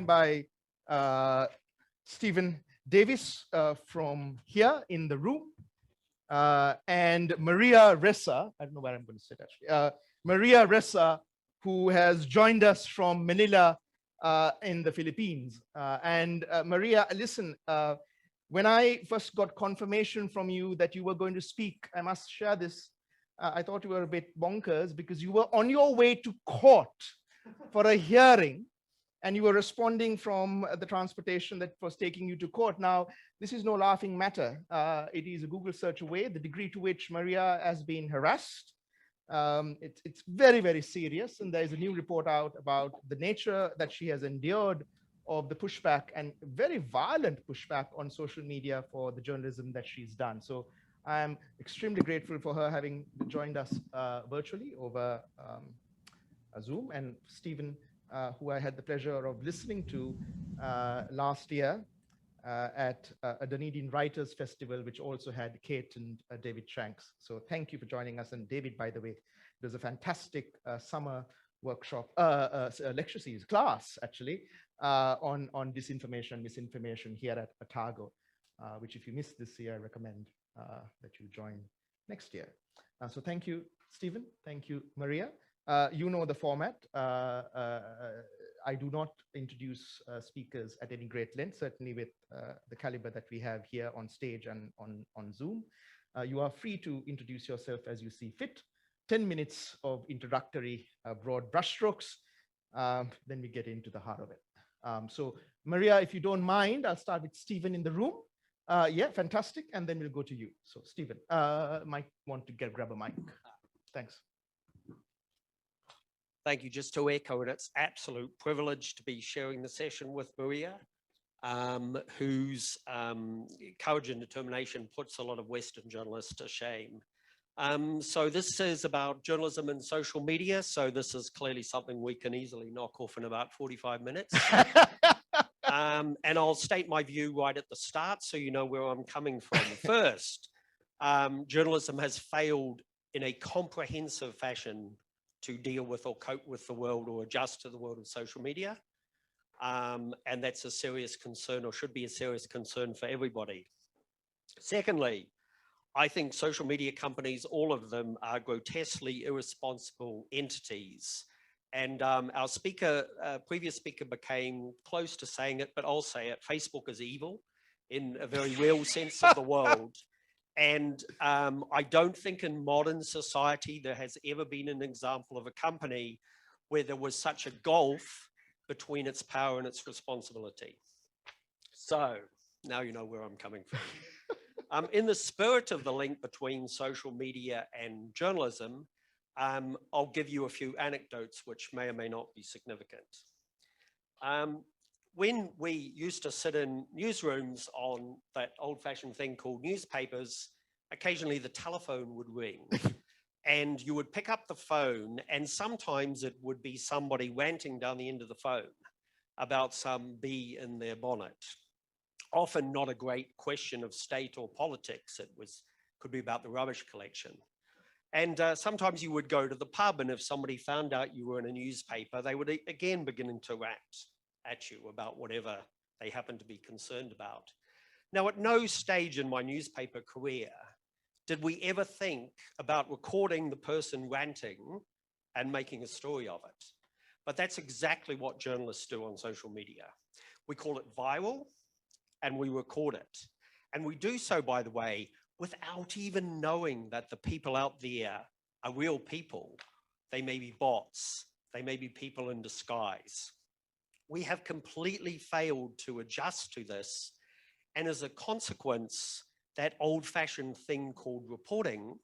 joined by Stephen Davis from here in the room, and Maria Ressa. I don't know where I'm going to sit actually. Maria Ressa, who has joined us from Manila in the Philippines. Maria, listen, when I first got confirmation from you that you were going to speak, I must share this. I thought you were a bit bonkers because you were on your way to court for a hearing and you were responding from the transportation that was taking you to court. Now, this is no laughing matter. It is a Google search away, the degree to which Maria has been harassed. It's very, very serious. And there's a new report out about the nature that she has endured of the pushback and very violent pushback on social media for the journalism that she's done. So I'm extremely grateful for her having joined us virtually over Zoom. And Stephen, who I had the pleasure of listening to last year at a Dunedin Writers Festival, which also had Kate and David Shanks. So thank you for joining us. And David, by the way, there's a fantastic summer workshop, lecture series, class actually, on disinformation, misinformation here at Otago, which if you missed this year, I recommend that you join next year. So thank you, Stephen. Thank you, Maria. You know the format. I do not introduce speakers at any great length, certainly with the caliber that we have here on stage and on Zoom. You are free to introduce yourself as you see fit. 10 minutes of introductory broad brushstrokes, then we get into the heart of it. So Maria, if you don't mind, I'll start with Stephen in the room. Yeah, fantastic. And then we'll go to you. So Stephen, might want to grab a mic. Thanks. Thank you. Just to echo it, it's absolute privilege to be sharing the session with Maria, whose courage and determination puts a lot of Western journalists to shame. So this is about journalism and social media. So this is clearly something we can easily knock off in about 45 minutes. And I'll state my view right at the start so you know where I'm coming from. First, journalism has failed in a comprehensive fashion to deal with or cope with the world or adjust to the world of social media. And that's a serious concern, or should be a serious concern for everybody. Secondly, I think social media companies, all of them, are grotesquely irresponsible entities. And our speaker, previous speaker, became close to saying it, but I'll say it, Facebook is evil in a very real sense of the word. And I don't think in modern society there has ever been an example of a company where there was such a gulf between its power and its responsibility. So now you know where I'm coming from. In the spirit of the link between social media and journalism, I'll give you a few anecdotes which may or may not be significant. When we used to sit in newsrooms on that old-fashioned thing called newspapers, occasionally the telephone would ring and you would pick up the phone, and sometimes it would be somebody ranting down the end of the phone about some bee in their bonnet. Often not a great question of state or politics. It could be about the rubbish collection. And sometimes you would go to the pub, and if somebody found out you were in a newspaper, they would again begin to rant at you about whatever they happen to be concerned about. Now, at no stage in my newspaper career did we ever think about recording the person ranting and making a story of it. But that's exactly what journalists do on social media. We call it viral and we record it. And we do so, by the way, without even knowing that the people out there are real people. They may be bots, they may be people in disguise. We have completely failed to adjust to this. And as a consequence, that old-fashioned thing called reporting,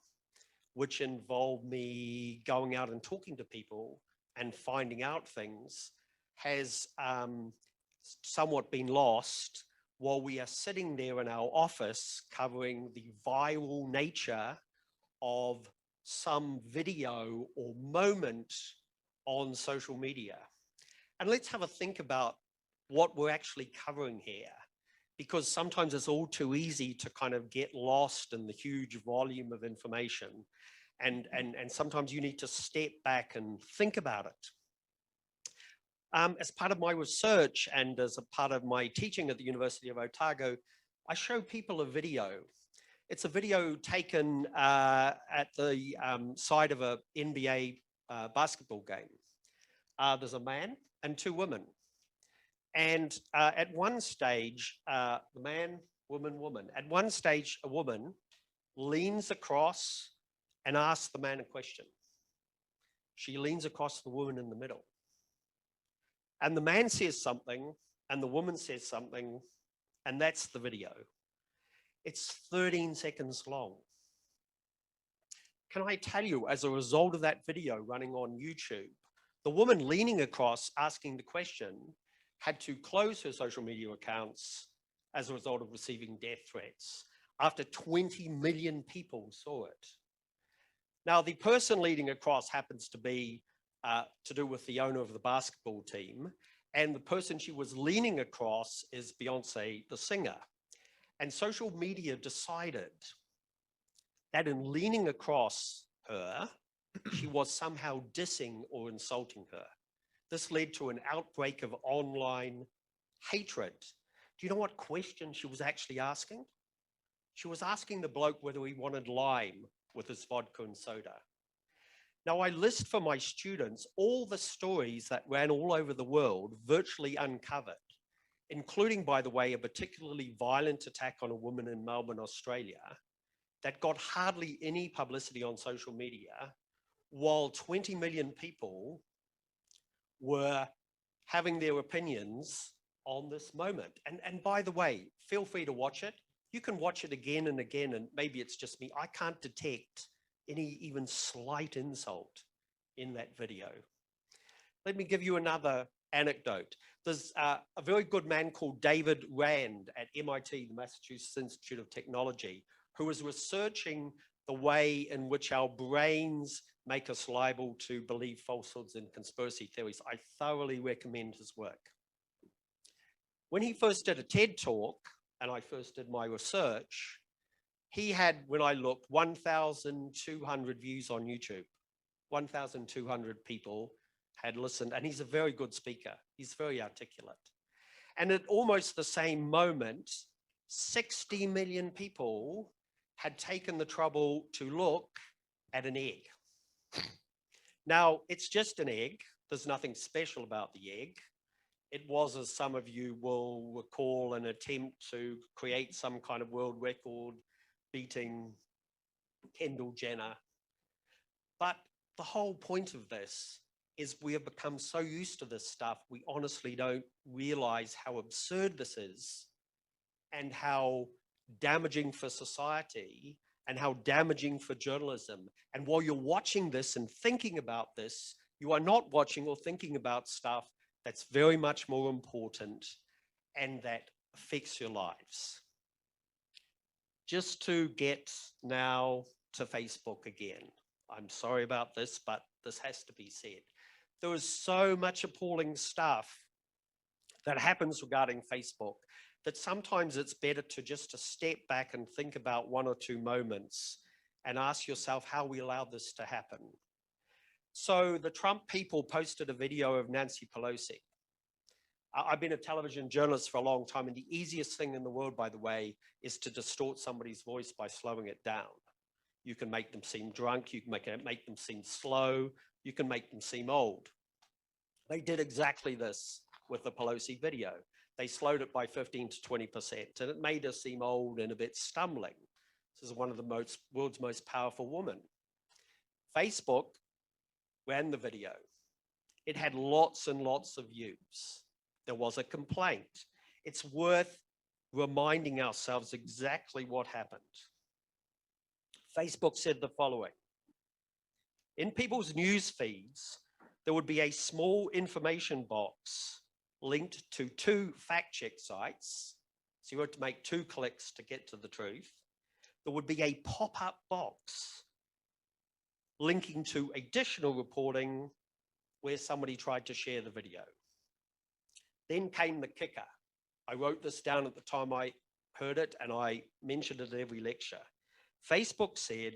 which involved me going out and talking to people and finding out things, has somewhat been lost while we are sitting there in our office covering the viral nature of some video or moment on social media. And let's have a think about what we're actually covering here, because sometimes it's all too easy to kind of get lost in the huge volume of information. And sometimes you need to step back and think about it. As part of my research and as a part of my teaching at the University of Otago, I show people a video. It's a video taken at the side of an NBA basketball game. There's a man and two women. And at one stage, the man, woman, woman. At one stage, a woman leans across and asks the man a question. She leans across the woman in the middle. And the man says something, and the woman says something, and that's the video. It's 13 seconds long. Can I tell you, as a result of that video running on YouTube, the woman leaning across asking the question had to close her social media accounts as a result of receiving death threats after 20 million people saw it. Now, the person leaning across happens to be to do with the owner of the basketball team, and the person she was leaning across is Beyonce, the singer. And social media decided that in leaning across her, she was somehow dissing or insulting her. This led to an outbreak of online hatred. Do you know what question she was actually asking? She was asking the bloke whether he wanted lime with his vodka and soda. Now, I list for my students all the stories that ran all over the world, virtually uncovered, including, by the way, a particularly violent attack on a woman in Melbourne, Australia, that got hardly any publicity on social media, while 20 million people were having their opinions on this moment. And by the way, feel free to watch it. You can watch it again and again, and maybe it's just me. I can't detect any even slight insult in that video. Let me give you another anecdote. There's a very good man called David Rand at MIT, the Massachusetts Institute of Technology, who is researching the way in which our brains make us liable to believe falsehoods and conspiracy theories. I thoroughly recommend his work. When he first did a TED talk, and I first did my research, he had, when I looked, 1,200 views on YouTube. 1,200 people had listened, and he's a very good speaker. He's very articulate. And at almost the same moment, 60 million people had taken the trouble to look at an egg. Now, it's just an egg. There's nothing special about the egg. It was, as some of you will recall, an attempt to create some kind of world record beating Kendall Jenner. But the whole point of this is we have become so used to this stuff, we honestly don't realize how absurd this is and how damaging for society and how damaging for journalism. And while you're watching this and thinking about this, you are not watching or thinking about stuff that's very much more important and that affects your lives. Just to get now to Facebook again. I'm sorry about this, but this has to be said. There is so much appalling stuff that happens regarding Facebook that sometimes it's better to just to step back and think about one or two moments and ask yourself how we allowed this to happen. So the Trump people posted a video of Nancy Pelosi. I've been a television journalist for a long time, and the easiest thing in the world, by the way, is to distort somebody's voice by slowing it down. You can make them seem drunk, you can make them seem slow, you can make them seem old. They did exactly this with the Pelosi video. They slowed it by 15 to 20%, and it made her seem old and a bit stumbling. This is one of the world's most powerful women. Facebook ran the video. It had lots and lots of views. There was a complaint. It's worth reminding ourselves exactly what happened. Facebook said the following: in people's news feeds, there would be a small information box linked to 2 fact-check sites. So you had to make 2 clicks to get to the truth. There would be a pop-up box linking to additional reporting where somebody tried to share the video. Then came the kicker. I wrote this down at the time I heard it, and I mentioned it at every lecture. Facebook said,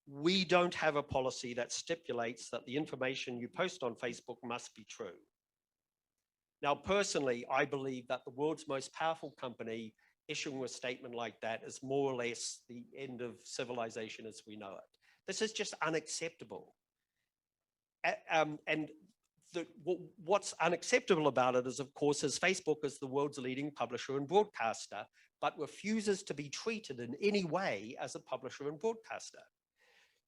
we don't have a policy that stipulates that the information you post on Facebook must be true. Now, personally, I believe that the world's most powerful company issuing a statement like that is more or less the end of civilization as we know it. This is just unacceptable. And what's unacceptable about it is, of course, is Facebook is the world's leading publisher and broadcaster, but refuses to be treated in any way as a publisher and broadcaster.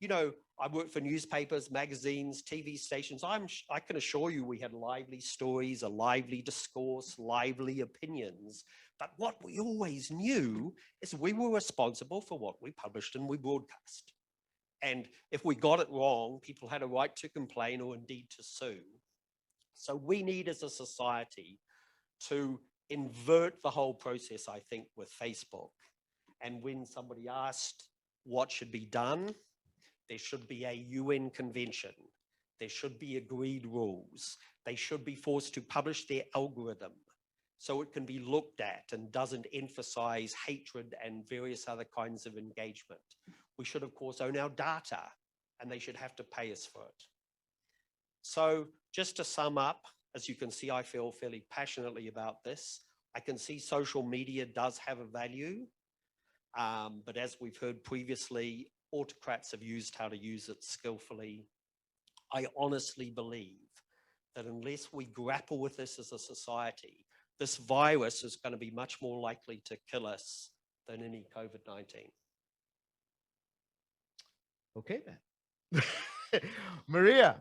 You know, I work for newspapers, magazines, TV stations. I can assure you we had lively stories, a lively discourse, lively opinions. But what we always knew is we were responsible for what we published and we broadcast. And if we got it wrong, people had a right to complain or indeed to sue. So we need as a society to invert the whole process, I think, with Facebook. And when somebody asked what should be done, there should be a UN convention. There should be agreed rules. They should be forced to publish their algorithm so it can be looked at and doesn't emphasize hatred and various other kinds of engagement. We should, of course, own our data, and they should have to pay us for it. So just to sum up, as you can see, I feel fairly passionately about this. I can see social media does have a value, but as we've heard previously, autocrats have used how to use it skillfully. I honestly believe that unless we grapple with this as a society, this virus is going to be much more likely to kill us than any COVID-19. Okay, then. Maria.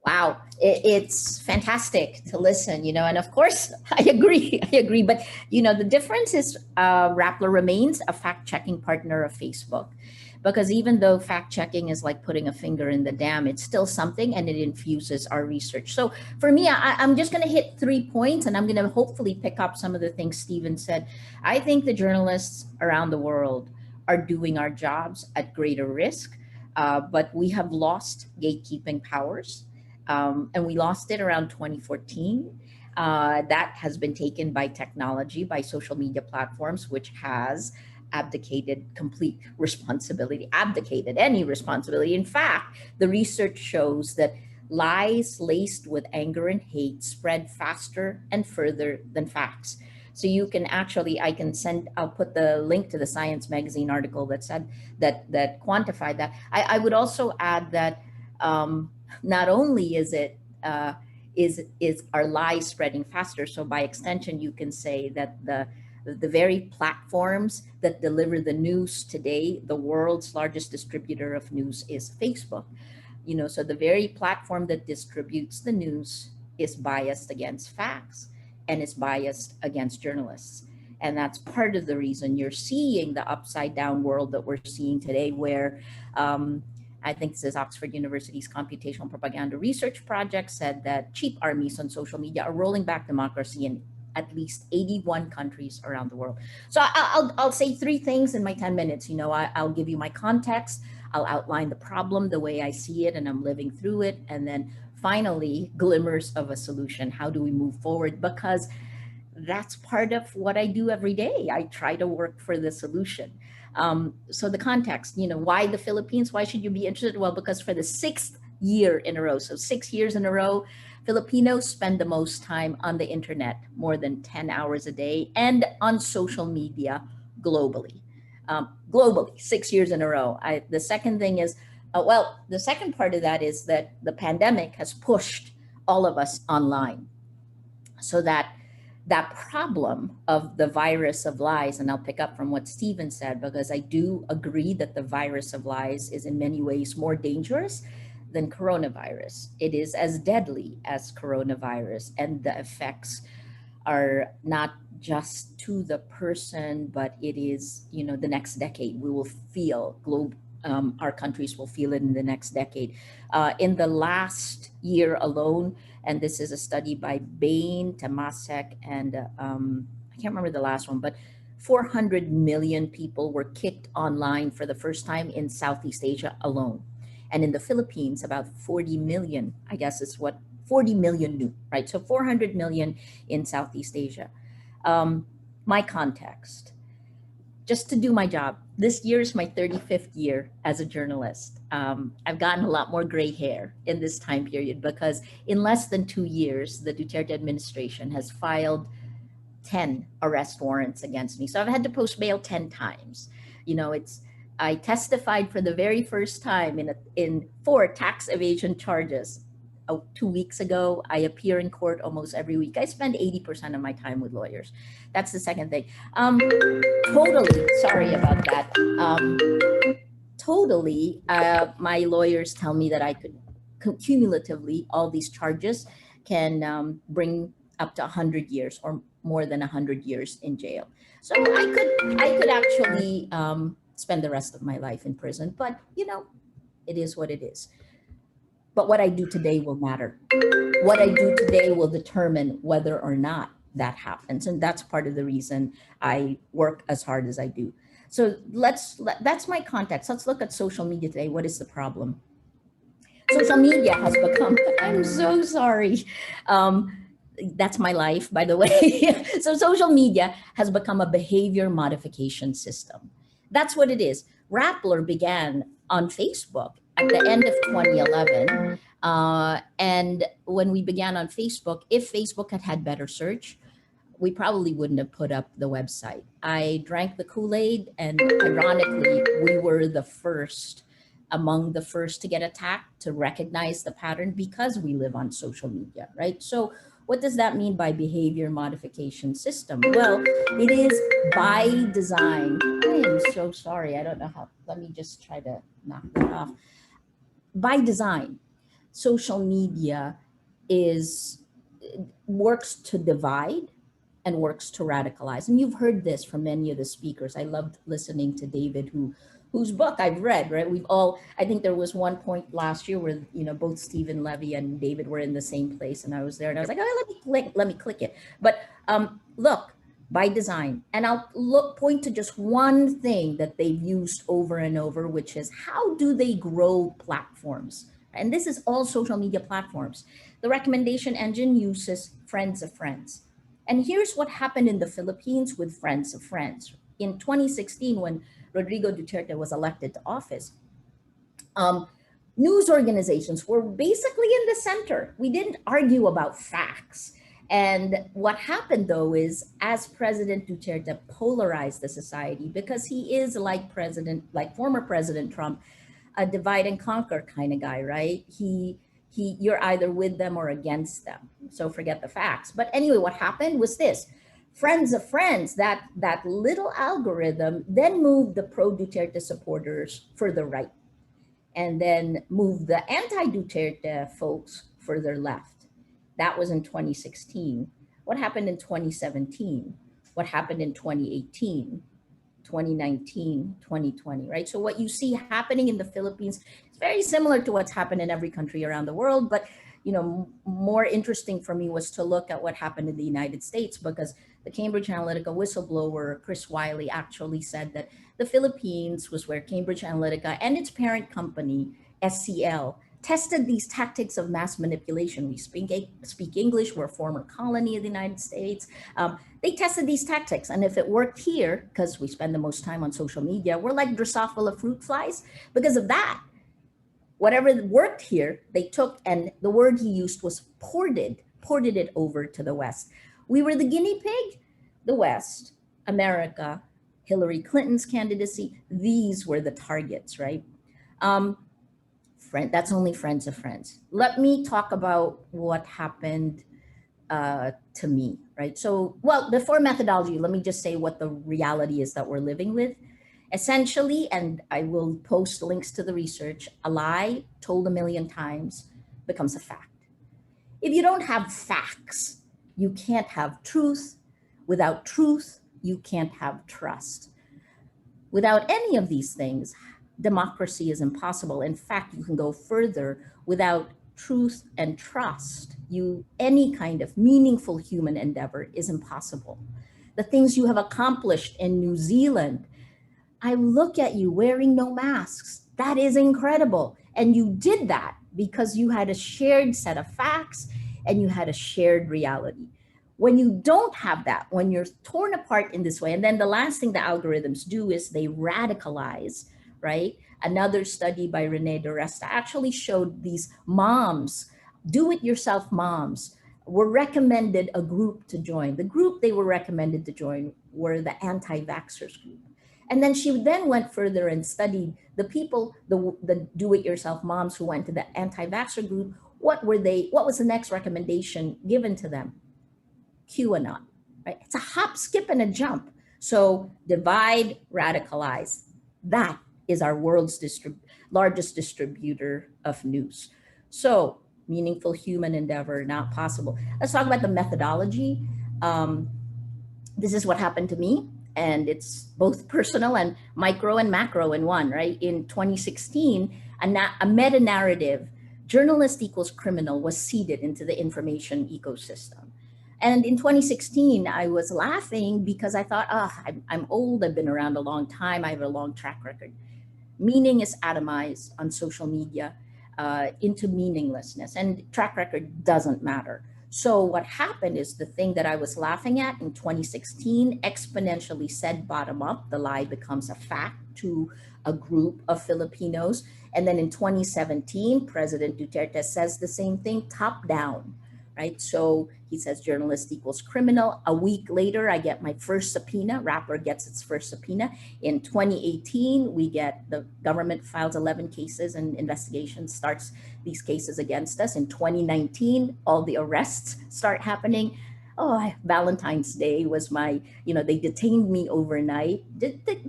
Wow, it's fantastic to listen, and of course, I agree. But, the difference is Rappler remains a fact-checking partner of Facebook, because even though fact-checking is like putting a finger in the dam, it's still something, and it infuses our research. So for me, I'm just going to hit 3 points, and I'm going to hopefully pick up some of the things Stephen said. I think the journalists around the world are doing our jobs at greater risk, but we have lost gatekeeping powers. And we lost it around 2014. That has been taken by technology, by social media platforms, which has abdicated complete responsibility, abdicated any responsibility. In fact, the research shows that lies laced with anger and hate spread faster and further than facts. So you can actually, I'll put the link to the Science Magazine article that said that quantified that. I would also add that not only is our lies spreading faster, so by extension you can say that the very platforms that deliver the news today, the world's largest distributor of news is Facebook. So the very platform that distributes the news is biased against facts and is biased against journalists. And that's part of the reason you're seeing the upside down world that we're seeing today, where I think this is Oxford University's Computational Propaganda Research Project said that cheap armies on social media are rolling back democracy in at least 81 countries around the world. So I'll say 3 things in my 10 minutes. I'll give you my context. I'll outline the problem the way I see it and I'm living through it. And then finally, glimmers of a solution. How do we move forward? Because that's part of what I do every day. I try to work for the solution. So the context, why the Philippines? Why should you be interested? Well, because for the 6th year in a row, so 6 years in a row, Filipinos spend the most time on the internet, more than 10 hours a day, and on social media globally. Globally, 6 years in a row. The second thing is, the second part of that is that the pandemic has pushed all of us online, so that problem of the virus of lies, and I'll pick up from what Stephen said, because I do agree that the virus of lies is in many ways more dangerous than coronavirus. It is as deadly as coronavirus, and the effects are not just to the person, but it is, the next decade. We will feel, our countries will feel it in the next decade. In the last year alone, and this is a study by Bain, Temasek, and I can't remember the last one, but 400 million people were kicked online for the first time in Southeast Asia alone. And in the Philippines, about 40 million, I guess is what 40 million new, right? So 400 million in Southeast Asia. My context. just to do my job. This year is my 35th year as a journalist. I've gotten a lot more gray hair in this time period because in less than 2 years, the Duterte administration has filed 10 arrest warrants against me. So I've had to post bail 10 times. You know, I testified for the very first time in 4 tax evasion charges. 2 weeks ago, I appear in court almost every week. I spend 80% of my time with lawyers. That's the second thing. Totally sorry about that. Totally, my lawyers tell me that I could cumulatively, all these charges can bring up to 100 years or more than 100 years in jail. So I could actually spend the rest of my life in prison, but you know, it is what it is. But what I do today will matter. What I do today will determine whether or not that happens. And that's part of the reason I work as hard as I do. So that's my context. Let's look at social media today. What is the problem? Social media has become, I'm so sorry. That's my life, by the way. So social media has become a behavior modification system. That's what it is. Rappler began on Facebook at the end of 2011. And when we began on Facebook, if Facebook had had better search, we probably wouldn't have put up the website. I drank the Kool-Aid, and ironically, we were among the first to get attacked, to recognize the pattern because we live on social media, right? So what does that mean by behavior modification system? Well, it is by design. I am so sorry. I don't know how. Let me just try to knock that off. By design, social media works to divide and works to radicalize. And you've heard this from many of the speakers. I loved listening to David, whose book I've read, right? I think there was one point last year where, you know, both Stephen Levy and David were in the same place, and I was there and I was like, oh, let me click it. But look, by design, and I'll point to just one thing that they've used over and over, which is how do they grow platforms? And this is all social media platforms. The recommendation engine uses friends of friends. And here's what happened in the Philippines with friends of friends. In 2016, when Rodrigo Duterte was elected to office, news organizations were basically in the center. We didn't argue about facts. And what happened, though, is as President Duterte polarized the society, because he is like former President Trump, a divide and conquer kind of guy, right? You're either with them or against them. So forget the facts. But anyway, what happened was this. Friends of friends, that little algorithm then moved the pro-Duterte supporters further right, and then moved the anti-Duterte folks further left. That was in 2016. What happened in 2017? What happened in 2018? 2019, 2020, right? So what you see happening in the Philippines is very similar to what's happened in every country around the world. But, you know, more interesting for me was to look at what happened in the United States, because the Cambridge Analytica whistleblower, Chris Wiley, actually said that the Philippines was where Cambridge Analytica and its parent company, SCL, tested these tactics of mass manipulation. We speak English, we're a former colony of the United States. They tested these tactics, and if it worked here, because we spend the most time on social media, we're like Drosophila fruit flies. Because of that, whatever worked here, they took, and the word he used was ported it over to the West. We were the guinea pig, the West, America, Hillary Clinton's candidacy, these were the targets, right? That's only friends of friends. Let me talk about what happened to me, right? So, well, before methodology, let me just say what the reality is that we're living with. Essentially, and I will post links to the research, a lie told a million times becomes a fact. If you don't have facts, you can't have truth. Without truth, you can't have trust. Without any of these things, democracy is impossible. In fact, you can go further. Without truth and trust, any kind of meaningful human endeavor is impossible. The things you have accomplished in New Zealand, I look at you wearing no masks. That is incredible. And you did that because you had a shared set of facts and you had a shared reality. When you don't have that, when you're torn apart in this way, and then the last thing the algorithms do is they radicalize, right? Another study by Rene de Resta actually showed these moms, do-it-yourself moms, were recommended a group to join. The group they were recommended to join were the anti-vaxxers group. And then she then went further and studied the people, the do-it-yourself moms who went to the anti-vaxxer group. What was the next recommendation given to them? QAnon, right? It's a hop, skip, and a jump. So divide, radicalize. That is our world's largest distributor of news. So meaningful human endeavor, not possible. Let's talk about the methodology. This is what happened to me, and it's both personal and micro and macro in one, right? In 2016, a meta-narrative, journalist equals criminal, was seeded into the information ecosystem. And in 2016, I was laughing because I thought, I'm old, I've been around a long time, I have a long track record. Meaning is atomized on social media into meaninglessness, and track record doesn't matter. So what happened is the thing that I was laughing at in 2016 exponentially said bottom up, the lie becomes a fact to a group of Filipinos. And then in 2017, President Duterte says the same thing top down, right? So he says journalist equals criminal. A week later, I get my first subpoena. Rappler gets its first subpoena. In 2018, the government files 11 cases and investigation starts these cases against us. In 2019, all the arrests start happening. Valentine's Day was they detained me overnight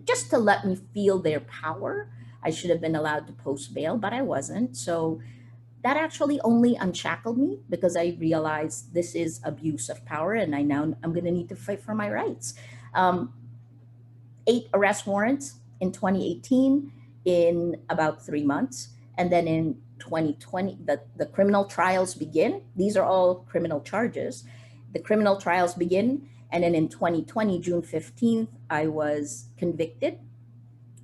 just to let me feel their power. I should have been allowed to post bail, but I wasn't. So that actually only unshackled me because I realized this is abuse of power, and I'm going to need to fight for my rights. 8 arrest warrants in 2018 in about 3 months. And then in 2020, the criminal trials begin. These are all criminal charges. The criminal trials begin. And then in 2020, June 15th, I was convicted.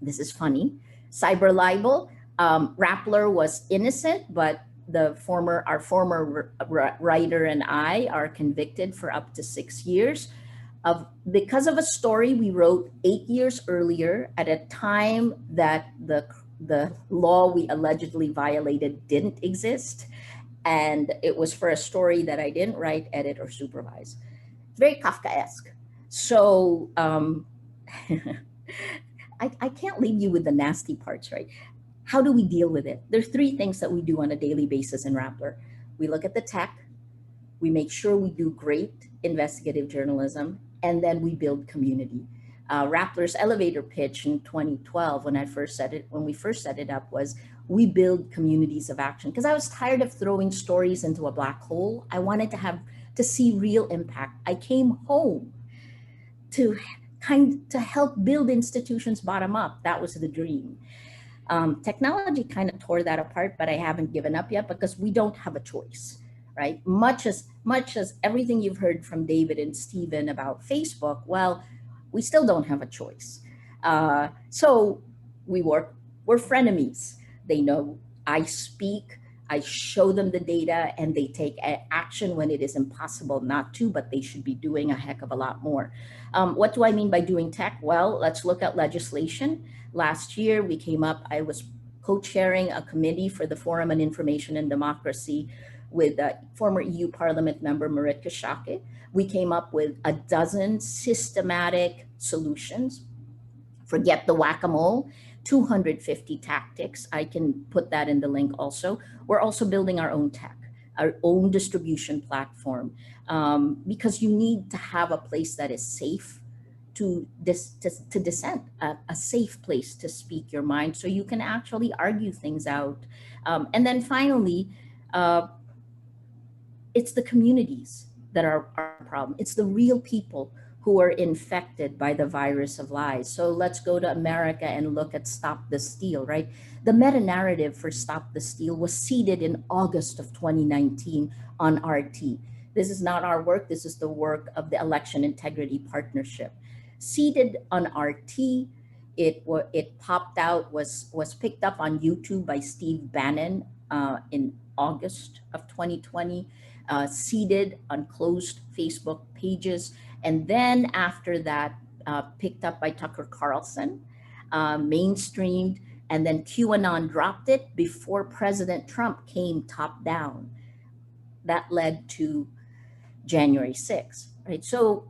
This is funny. Cyber libel. Rappler was innocent, but our former writer and I are convicted for up to 6 years because of a story we wrote 8 years earlier at a time that the law we allegedly violated didn't exist. And it was for a story that I didn't write, edit, or supervise. Very Kafkaesque. So I can't leave you with the nasty parts, right? How do we deal with it? There are 3 things that we do on a daily basis in Rappler. We look at the tech, we make sure we do great investigative journalism, and then we build community. Rappler's elevator pitch in 2012, when we first set it up, was we build communities of action. Because I was tired of throwing stories into a black hole. I wanted to see real impact. I came home to help build institutions bottom up. That was the dream. Technology kind of tore that apart, but I haven't given up yet because we don't have a choice, right? Much as everything you've heard from David and Stephen about Facebook, well, we still don't have a choice. So we're frenemies. They know I speak, I show them the data, and they take action when it is impossible not to, but they should be doing a heck of a lot more. What do I mean by doing tech? Well, let's look at legislation. Last year, I was co-chairing a committee for the Forum on Information and Democracy with former EU Parliament member Maritka Schaake. We came up with a dozen systematic solutions. Forget the whack-a-mole, 250 tactics. I can put that in the link also. We're also building our own tech, our own distribution platform, because you need to have a place that is safe to dissent, a safe place to speak your mind so you can actually argue things out. And then finally, it's the communities that are our problem. It's the real people who are infected by the virus of lies. So let's go to America and look at Stop the Steal, right? The meta-narrative for Stop the Steal was seeded in August of 2019 on RT. This is not our work. This is the work of the Election Integrity Partnership. Seeded on RT, it popped out, was picked up on YouTube by Steve Bannon in August of 2020. seeded on closed Facebook pages, and then after that, picked up by Tucker Carlson, mainstreamed, and then QAnon dropped it before President Trump came top down. That led to January 6th, right? So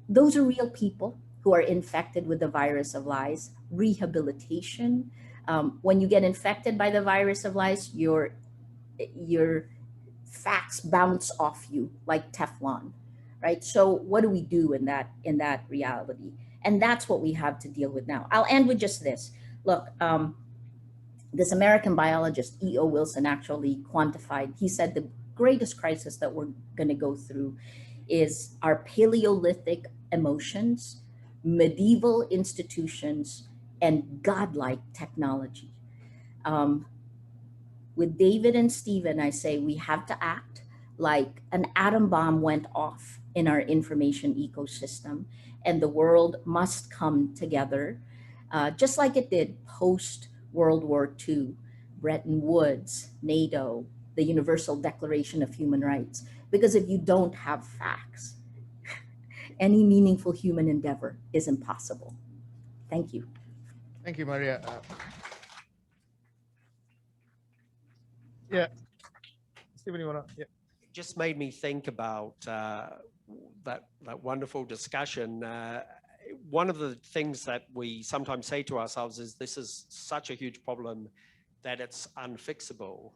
those are real people who are infected with the virus of lies. Rehabilitation. When you get infected by the virus of lies, your facts bounce off you like Teflon, right? So what do we do in that reality? And that's what we have to deal with now. I'll end with just this. Look, this American biologist E.O. Wilson actually quantified. He said the greatest crisis that we're going to go through is our Paleolithic emotions, medieval institutions, and godlike technology. Um, with David and Stephen, I say we have to act like an atom bomb went off in our information ecosystem, and the world must come together, just like it did post World War II, Bretton Woods, NATO, the Universal Declaration of Human Rights. Because if you don't have facts, any meaningful human endeavor is impossible. Thank you. Thank you, Maria. Yeah. Stephen, you want to? Yeah. It just made me think about that wonderful discussion. One of the things that we sometimes say to ourselves is this is such a huge problem that it's unfixable.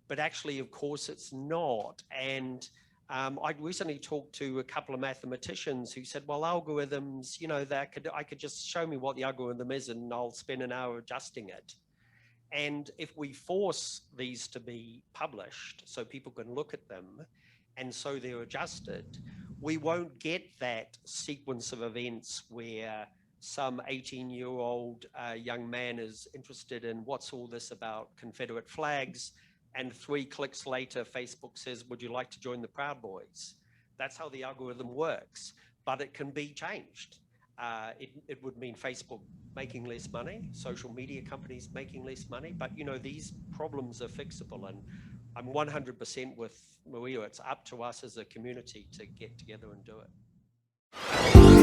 But actually, of course, it's not. And I recently talked to a couple of mathematicians who said, well, algorithms, you know, I could just show me what the algorithm is and I'll spend an hour adjusting it. And if we force these to be published so people can look at them and so they're adjusted, we won't get that sequence of events where some 18-year-old young man is interested in what's all this about Confederate flags, and 3 clicks later, Facebook says, would you like to join the Proud Boys? That's how the algorithm works, but it can be changed. It would mean Facebook making less money, social media companies making less money, but you know, these problems are fixable, and I'm 100% with Maria. It's up to us as a community to get together and do it.